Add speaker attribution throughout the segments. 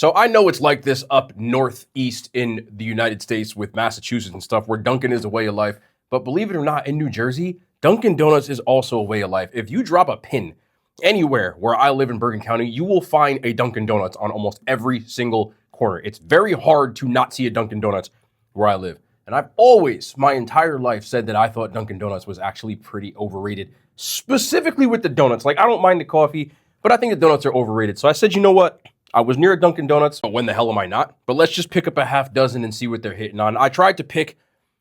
Speaker 1: So I know it's like this up northeast in the United States with Massachusetts and stuff where Dunkin' is a way of life. But believe it or not, in New Jersey, Dunkin' Donuts is also a way of life. If you drop a pin anywhere where I live in Bergen County, you will find a Dunkin' Donuts on almost every single corner. It's very hard to not see a Dunkin' Donuts where I live. And I've always, my entire life, said that I thought Dunkin' Donuts was actually pretty overrated, specifically with the donuts. Like, I don't mind the coffee, but I think the donuts are overrated. So I said, you know what? I was near a Dunkin' Donuts, but when the hell am I not? But let's just pick up a half dozen and see what they're hitting on. I tried to pick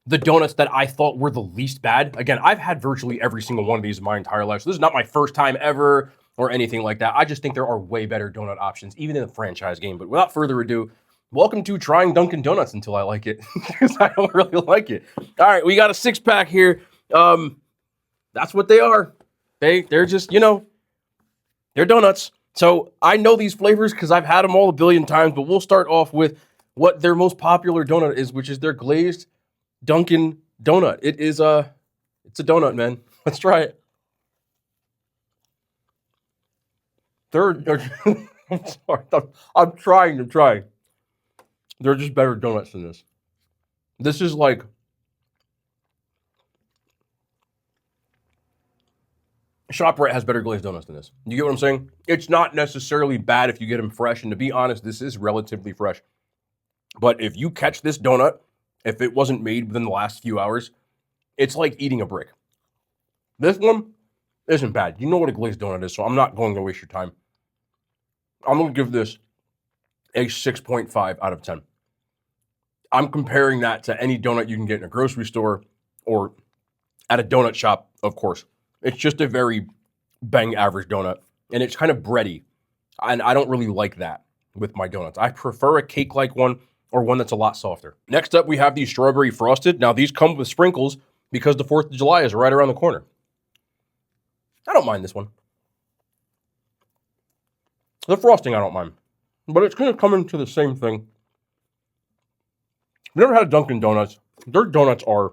Speaker 1: the donuts that I thought were the least bad. Again, I've had virtually every single one of these in my entire life, so this is not my first time ever or anything like that. I just think there are way better donut options, even in the franchise game. But without further ado, welcome to trying Dunkin' Donuts until I like it, because I don't really like it. All right, we got a six-pack here. That's what they are. They're just, they're donuts. So I know these flavors because I've had them all a billion times, but we'll start off with what their most popular donut is, which is their glazed Dunkin' Donut. It's a donut, man. Let's try it. I'm sorry. I'm trying. They're just better donuts than this. This is like ShopRite has better glazed donuts than this. You get what I'm saying? It's not necessarily bad if you get them fresh, and to be honest, this is relatively fresh. But if you catch this donut, if it wasn't made within the last few hours, it's like eating a brick. This one isn't bad. You know what a glazed donut is, so I'm not going to waste your time. I'm going to give this a 6.5 out of 10. I'm comparing that to any donut you can get in a grocery store or at a donut shop, of course. It's just a very bang average donut, and it's kind of bready, and I don't really like that with my donuts. I prefer a cake-like one or one that's a lot softer. Next up, we have these strawberry frosted. Now, these come with sprinkles because the 4th of July is right around the corner. I don't mind this one. The frosting, I don't mind, but it's going to come into the same thing. I've never had a Dunkin' Donuts. Their donuts are,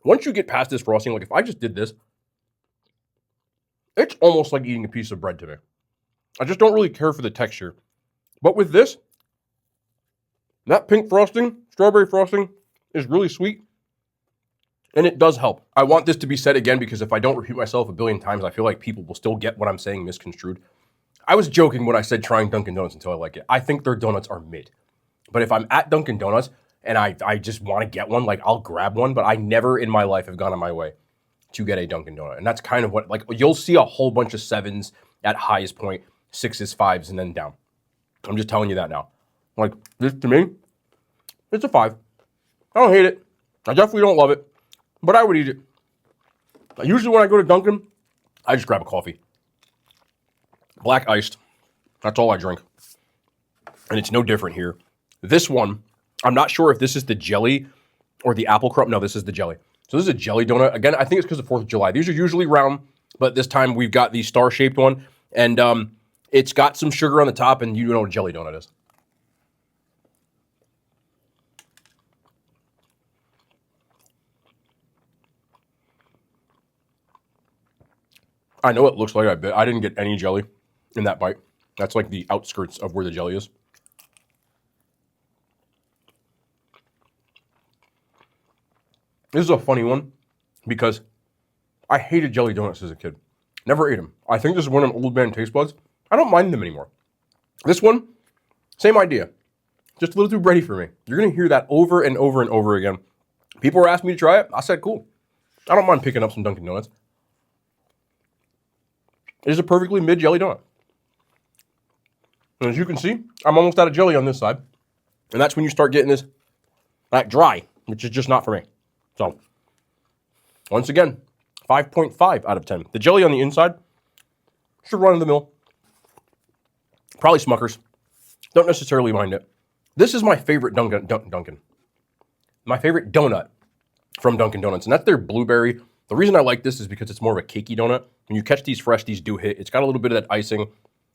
Speaker 1: once you get past this frosting, like if I just did this, it's almost like eating a piece of bread to me. I just don't really care for the texture. But with this, that pink frosting, strawberry frosting, is really sweet. And it does help. I want this to be said again because if I don't repeat myself a billion times, I feel like people will still get what I'm saying misconstrued. I was joking when I said trying Dunkin' Donuts until I like it. I think their donuts are mid. But if I'm at Dunkin' Donuts and I just want to get one, like I'll grab one, but I never in my life have gone on my way to get a Dunkin' Donut. And that's kind of what, like, you'll see a whole bunch of 7s at highest point, 6s, 5s, and then down. I'm just telling you that now. Like, this to me, it's a 5. I don't hate it. I definitely don't love it, but I would eat it. Usually when I go to Dunkin', I just grab a coffee. Black iced. That's all I drink. And it's no different here. This one, I'm not sure if this is the jelly or the apple crumb. No, this is the jelly. So this is a jelly donut. Again, I think it's because of 4th of July. These are usually round, but this time we've got the star-shaped one. And it's got some sugar on the top, and you know what a jelly donut is. I know it looks like I bit. I didn't get any jelly in that bite. That's like the outskirts of where the jelly is. This is a funny one because I hated jelly donuts as a kid. Never ate them. I think this is one of them old man taste buds. I don't mind them anymore. This one, same idea. Just a little too bready for me. You're going to hear that over and over and over again. People were asking me to try it. I said, cool. I don't mind picking up some Dunkin' Donuts. It is a perfectly mid jelly donut. And as you can see, I'm almost out of jelly on this side. And that's when you start getting this that dry, which is just not for me. So, once again, 5.5 out of 10. The jelly on the inside should run of the mill. Probably Smucker's. Don't necessarily mind it. This is my favorite Dunkin'. My favorite donut from Dunkin' Donuts, and that's their blueberry. The reason I like this is because it's more of a cakey donut. When you catch these fresh, these do hit. It's got a little bit of that icing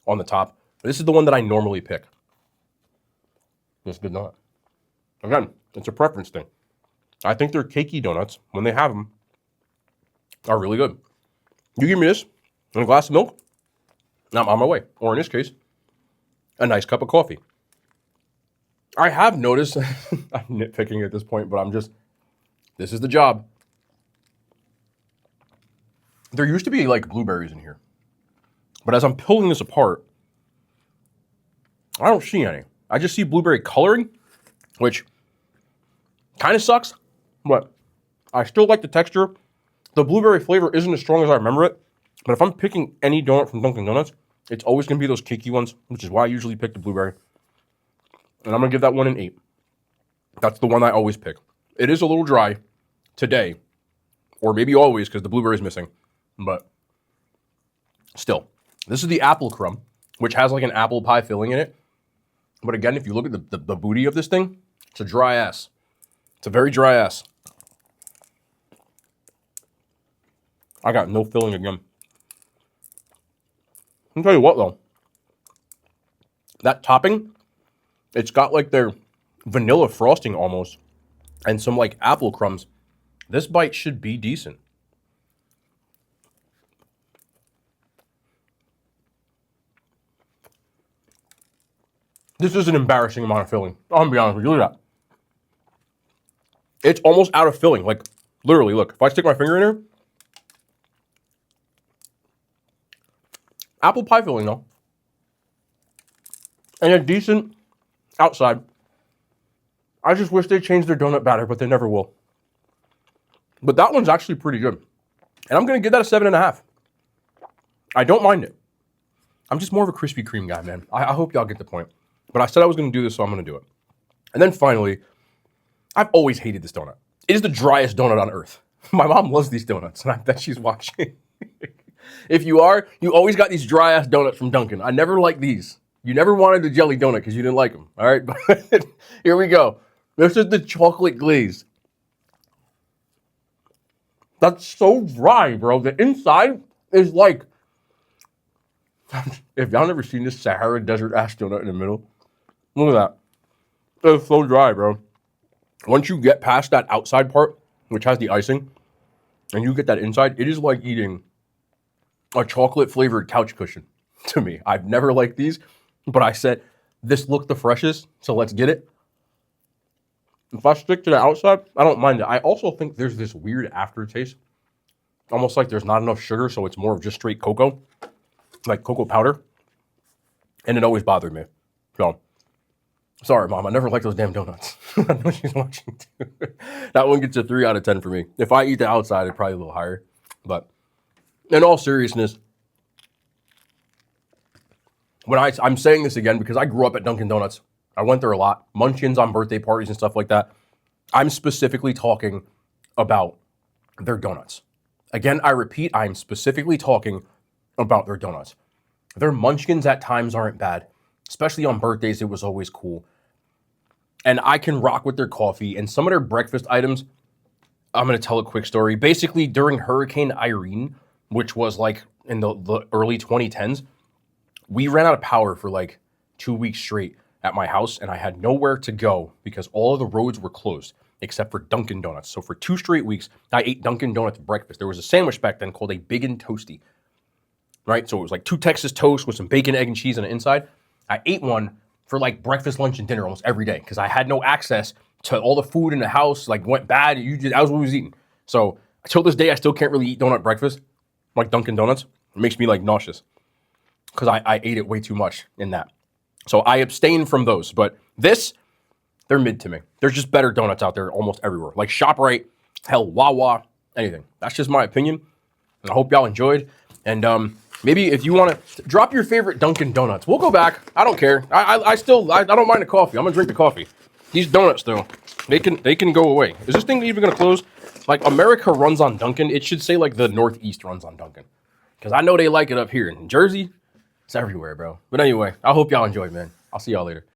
Speaker 1: on the top. This is the one that I normally pick. It's a good donut. Again, it's a preference thing. I think their cakey donuts, when they have them, are really good. You give me this and a glass of milk, I'm on my way. Or in this case, a nice cup of coffee. I have noticed, I'm nitpicking at this point, but this is the job. There used to be like blueberries in here, but as I'm pulling this apart, I don't see any. I just see blueberry coloring, which kind of sucks, but I still like the texture. The blueberry flavor isn't as strong as I remember it, but if I'm picking any donut from Dunkin' Donuts, it's always going to be those cakey ones, which is why I usually pick the blueberry. And I'm going to give that one an 8. That's the one I always pick. It is a little dry today, or maybe always because the blueberry is missing, but still. This is the apple crumb, which has like an apple pie filling in it. But again, if you look at the booty of this thing, it's a dry ass. It's a very dry ass. I got no filling again. I'll tell you what though. That topping, it's got like their vanilla frosting almost and some like apple crumbs. This bite should be decent. This is an embarrassing amount of filling. I'm gonna be honest with you. Look at that. It's almost out of filling. Like, literally, look. If I stick my finger in here. Apple pie filling, though. And a decent outside. I just wish they changed their donut batter, but they never will. But that one's actually pretty good. And I'm going to give that a 7.5. I don't mind it. I'm just more of a Krispy Kreme guy, man. I hope y'all get the point. But I said I was going to do this, so I'm going to do it. And then finally, I've always hated this donut. It is the driest donut on earth. My mom loves these donuts, and I bet she's watching. If you are, you always got these dry-ass donuts from Dunkin'. I never liked these. You never wanted the jelly donut because you didn't like them, all right? But here we go. This is the chocolate glaze. That's so dry, bro. The inside is like... If y'all never seen this Sahara Desert-ass donut in the middle, look at that. It's so dry, bro. Once you get past that outside part, which has the icing, and you get that inside, it is like eating a chocolate-flavored couch cushion to me. I've never liked these, but I said, this looked the freshest, so let's get it. If I stick to the outside, I don't mind it. I also think there's this weird aftertaste, almost like there's not enough sugar, so it's more of just straight cocoa, like cocoa powder, and it always bothered me. So, sorry, Mom, I never liked those damn donuts. I know she's watching too. That one gets a 3 out of 10 for me. If I eat the outside, it's probably a little higher, but in all seriousness, when I'm saying this again because I grew up at Dunkin' Donuts. I went there a lot. Munchkins on birthday parties and stuff like that. I'm specifically talking about their donuts. Again, I repeat, I'm specifically talking about their donuts. Their munchkins at times aren't bad. Especially on birthdays, it was always cool. And I can rock with their coffee. And some of their breakfast items, I'm going to tell a quick story. Basically, during Hurricane Irene, which was like in the early 2010s, we ran out of power for like 2 weeks straight at my house, and I had nowhere to go because all of the roads were closed except for Dunkin' Donuts. So for 2 straight weeks, I ate Dunkin' Donuts breakfast. There was a sandwich back then called a Big and Toasty, right? So it was like 2 Texas toast with some bacon, egg, and cheese on the inside. I ate one for like breakfast, lunch, and dinner almost every day because I had no access to all the food in the house. Like went bad. That was what we was eating. So until this day, I still can't really eat donut breakfast like Dunkin' Donuts. It makes me like nauseous because I ate it way too much in that. So I abstain from those. But this, they're mid to me. There's just better donuts out there almost everywhere. Like ShopRite, hell, Wawa, anything. That's just my opinion. And I hope y'all enjoyed. And maybe if you want to drop your favorite Dunkin' Donuts, we'll go back. I don't care. I don't mind the coffee. I'm gonna drink the coffee. These donuts though, they can go away. Is this thing even gonna close? Like America runs on Dunkin'. It should say like the Northeast runs on Dunkin'. Because I know they like it up here in Jersey. It's everywhere, bro. But anyway, I hope y'all enjoyed, man. I'll see y'all later.